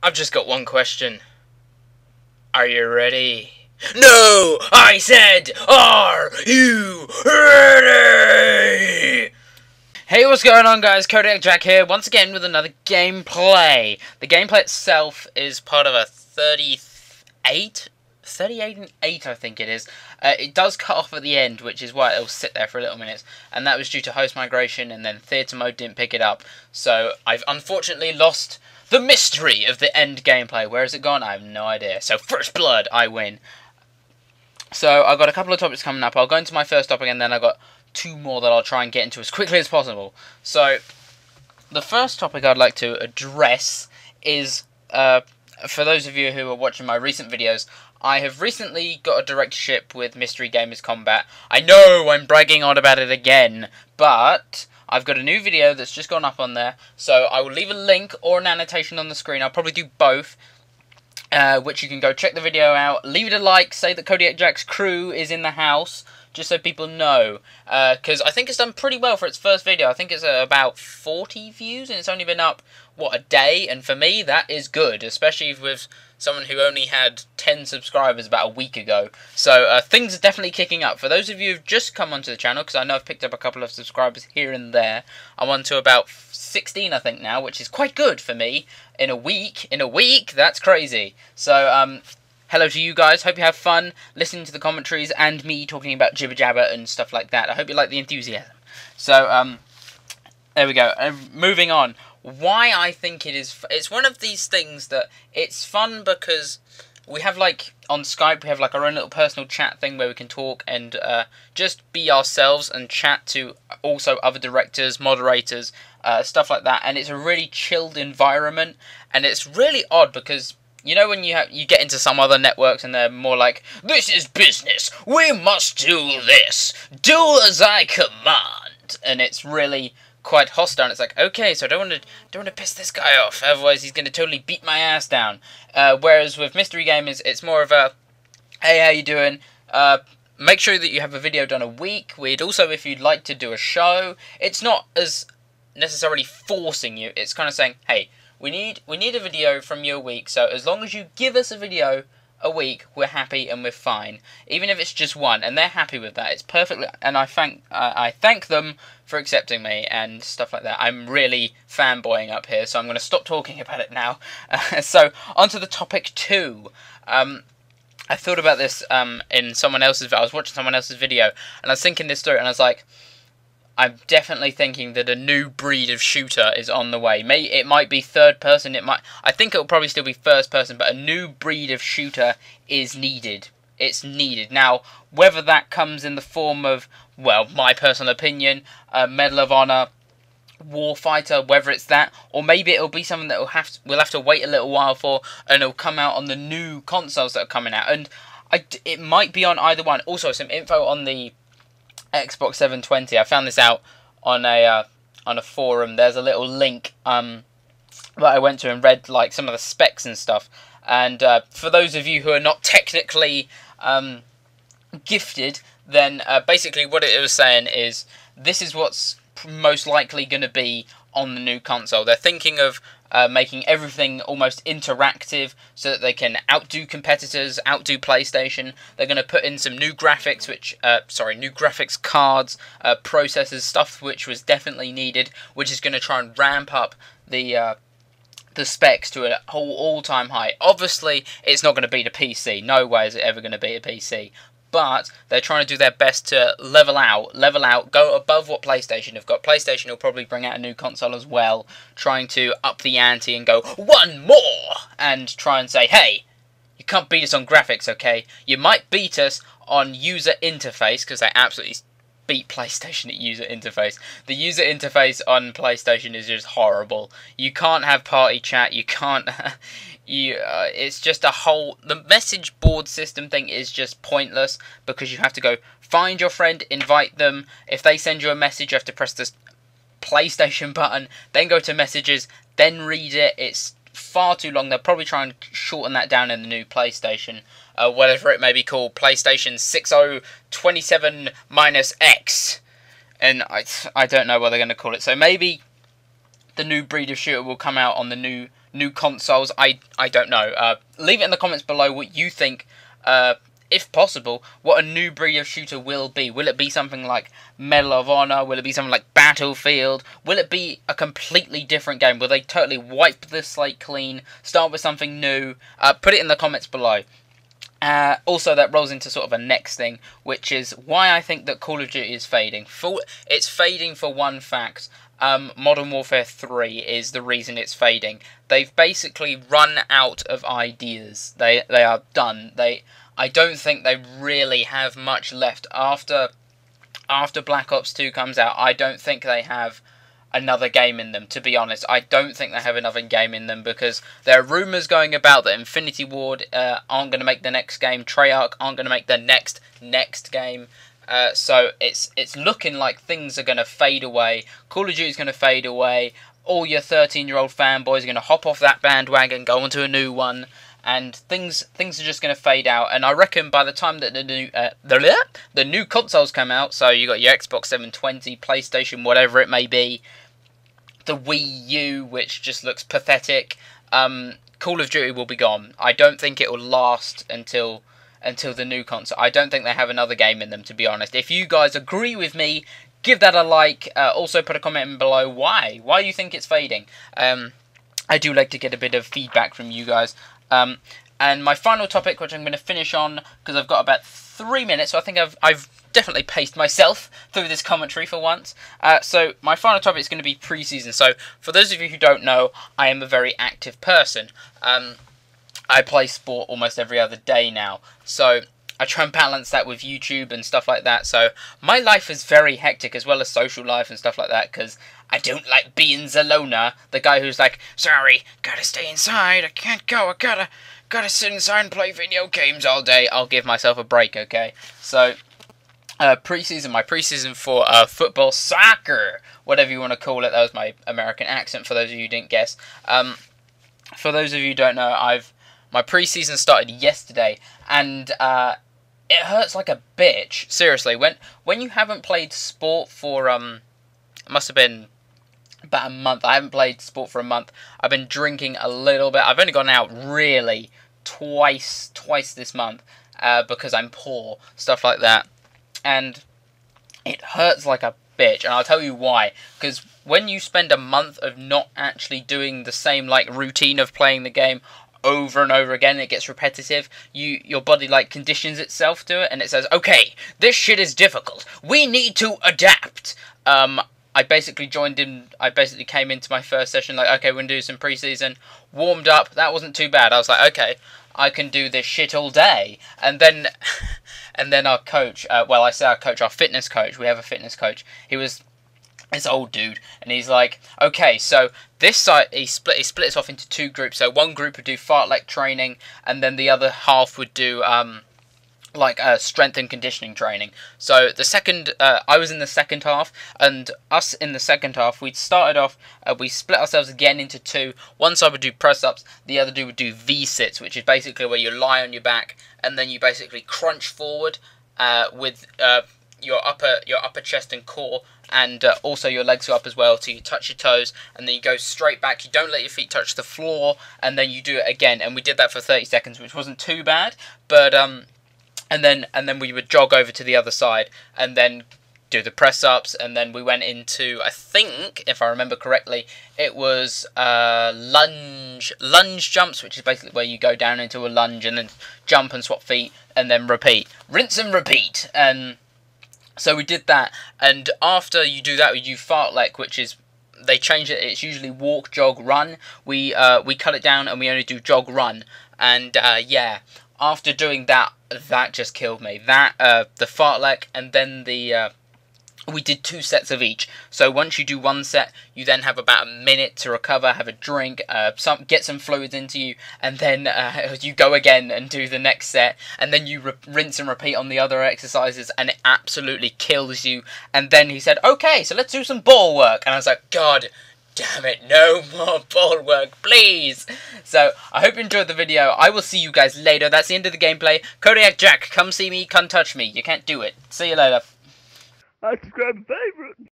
I've just got one question. Are you ready? No! I said, are you ready? Hey, what's going on, guys? Kodiak Jack here, once again with another gameplay. The gameplay itself is part of a 38 and 8, I think it is. It does cut off at the end, which is why it'll sit there for a little minute, and that was due to host migration, and then theatre mode didn't pick it up. So I've unfortunately lost the mystery of the end gameplay. Where has it gone? I have no idea. So first blood, I win. So I've got a couple of topics coming up. I'll go into my first topic, and then I've got two more that I'll try and get into as quickly as possible. So the first topic I'd like to address is, for those of you who are watching my recent videos, I have recently got a directorship with MreGamerCombat. I know I'm bragging on about it again, but I've got a new video that's just gone up on there, so I will leave a link or an annotation on the screen. I'll probably do both, which you can go check the video out, leave it a like, say that Kodiak Jack's crew is in the house, just so people know, because I think it's done pretty well for its first video. I think it's about 40 views, and it's only been up, what, a day? And for me, that is good, especially with someone who only had 10 subscribers about a week ago. So things are definitely kicking up. For those of you who've just come onto the channel, because I know I've picked up a couple of subscribers here and there, I'm on to about 16, I think, now, which is quite good for me. In a week, that's crazy. So, hello to you guys. Hope you have fun listening to the commentaries and me talking about jibber jabber and stuff like that. I hope you like the enthusiasm. So, there we go. Moving on. Why I think it's one of these things that it's fun because we have, like, on Skype, we have like our own little personal chat thing where we can talk and just be ourselves and chat to also other directors, moderators, stuff like that. And it's a really chilled environment, and it's really odd because, you know, when you get into some other networks and they're more like, this is business, we must do this, do as I command, and it's really quite hostile. And it's like, okay, so I don't want to piss this guy off, otherwise he's going to totally beat my ass down. Whereas with Mystery Gamers, it's more of a, hey, how you doing? Make sure that you have a video done a week. We'd also, if you'd like to do a show, it's not as necessarily forcing you. It's kind of saying, hey, we need a video from you a week, so as long as you give us a video a week, we're happy and we're fine. Even if it's just one, and they're happy with that. It's perfectly, and I thank them for accepting me and stuff like that. I'm really fanboying up here, so I'm going to stop talking about it now. So, on to the topic 2. I thought about this in someone else's, I was watching someone else's video, and I was thinking this through, and I was like, I'm definitely thinking that a new breed of shooter is on the way. It might be third person, I think it'll probably still be first person, but a new breed of shooter is needed. It's needed. Now, whether that comes in the form of, well, my personal opinion, Medal of Honor, Warfighter, whether it's that, or maybe it'll be something that we'll have to wait a little while for, and it'll come out on the new consoles that are coming out. And it might be on either one. Also, some info on the Xbox 720. I found this out on a forum. There's a little link that I went to and read like some of the specs and stuff. And for those of you who are not technically gifted, then basically what it was saying is this is what's most likely going to be on the new console. They're thinking of making everything almost interactive so that they can outdo competitors, outdo PlayStation. They're going to put in some new graphics, new graphics cards, processors, stuff which was definitely needed, which is going to try and ramp up the specs to an all-time high. Obviously, it's not going to beat a PC. No way is it ever going to beat a PC. But they're trying to do their best to level out, go above what PlayStation have got. PlayStation will probably bring out a new console as well, trying to up the ante and go, one more! And try and say, hey, you can't beat us on graphics, okay? You might beat us on user interface, because they absolutely beat PlayStation at user interface. The user interface on PlayStation is just horrible. You can't have party chat, you can't... it's just the message board system thing is just pointless, because you have to go find your friend, invite them. If they send you a message, you have to press this PlayStation button, then go to messages, then read it. It's far too long. They'll probably try and shorten that down in the new PlayStation, whatever it may be called, PlayStation 6027-X, and I don't know what they're going to call it. So maybe the new breed of shooter will come out on the new new consoles. I don't know. Leave it in the comments below what you think, if possible, what a new breed of shooter will be. Will it be something like Medal of Honor? Will it be something like Battlefield? Will it be a completely different game? Will they totally wipe the slate clean, start with something new? Put it in the comments below. Also, that rolls into sort of a next thing, which is why I think that Call of Duty is fading. It's fading for one fact. Modern Warfare 3 is the reason it's fading. They've basically run out of ideas. They are done. I don't think they really have much left after Black Ops 2 comes out. I don't think they have another game in them, to be honest. I don't think they have another game in them, because there are rumours going about that Infinity Ward aren't going to make the next game, Treyarch aren't going to make the next game. So it's looking like things are going to fade away. Call of Duty is going to fade away. All your 13-year-old fanboys are going to hop off that bandwagon, go onto a new one, and things are just going to fade out. And I reckon by the time that the new consoles come out, so you got your Xbox 720, PlayStation, whatever it may be, the Wii U, which just looks pathetic, Call of Duty will be gone. I don't think it will last until the new console. I don't think they have another game in them, to be honest. If you guys agree with me, give that a like. Also put a comment in below why you think it's fading. I do like to get a bit of feedback from you guys. And my final topic, which I'm going to finish on, because I've got about 3 minutes, so I think I've definitely paced myself through this commentary for once. So my final topic is going to be preseason. So for those of you who don't know, I am a very active person. I play sport almost every other day now, so I try and balance that with YouTube and stuff like that. So my life is very hectic, as well as social life and stuff like that, because I don't like being Zalona, the guy who's like, sorry, gotta stay inside, I can't go, I gotta sit inside and play video games all day. I'll give myself a break, okay? So preseason, my preseason for football, soccer, whatever you want to call it. That was my American accent for those of you who didn't guess. For those of you who don't know, my preseason started yesterday, and it hurts like a bitch. Seriously, when you haven't played sport for it must have been about a month. I haven't played sport for a month. I've been drinking a little bit. I've only gone out really twice this month because I'm poor, stuff like that, and it hurts like a bitch. And I'll tell you why. Because when you spend a month of not actually doing the same routine of playing the game over and over again, it gets repetitive. Your body conditions itself to it, and it says, okay, this shit is difficult, we need to adapt. I basically joined in. I basically came into my first session okay, we're gonna do some preseason, warmed up. That wasn't too bad. I was like, okay, I can do this shit all day. And then our coach, well, I say our coach, our fitness coach, we have a fitness coach, he was this old dude, and he's like, okay, so this side, he split us off into two groups. So one group would do fartlek training, and then the other half would do strength and conditioning training. So the second, I was in the second half, and us in the second half, we started off, we split ourselves again into two. One side would do press-ups, the other dude would do V-sits, which is basically where you lie on your back, and then you basically crunch forward with your upper chest and core, and also your legs go up as well, so you touch your toes, and then you go straight back. You don't let your feet touch the floor, and then you do it again. And we did that for 30 seconds, which wasn't too bad, but and then we would jog over to the other side, and then do the press-ups, and then we went into, I think, if I remember correctly, it was lunge jumps, which is basically where you go down into a lunge, and then jump and swap feet, and then repeat. Rinse and repeat. And so we did that, and after you do that, we do fartlek, which is, they change it, it's usually walk, jog, run. We cut it down, and we only do jog, run, and yeah, after doing that, that just killed me. That, the fartlek, and then we did 2 sets of each. So once you do one set, you then have about a minute to recover, have a drink, get some fluids into you, and then you go again and do the next set, and then you rinse and repeat on the other exercises, and it absolutely kills you. And then he said, okay, so let's do some ball work, and I was like, God damn it, no more ball work, please. So I hope you enjoyed the video. I will see you guys later. That's the end of the gameplay. Kodiak Jack, come see me, come touch me. You can't do it. See you later. I subscribe and favorite.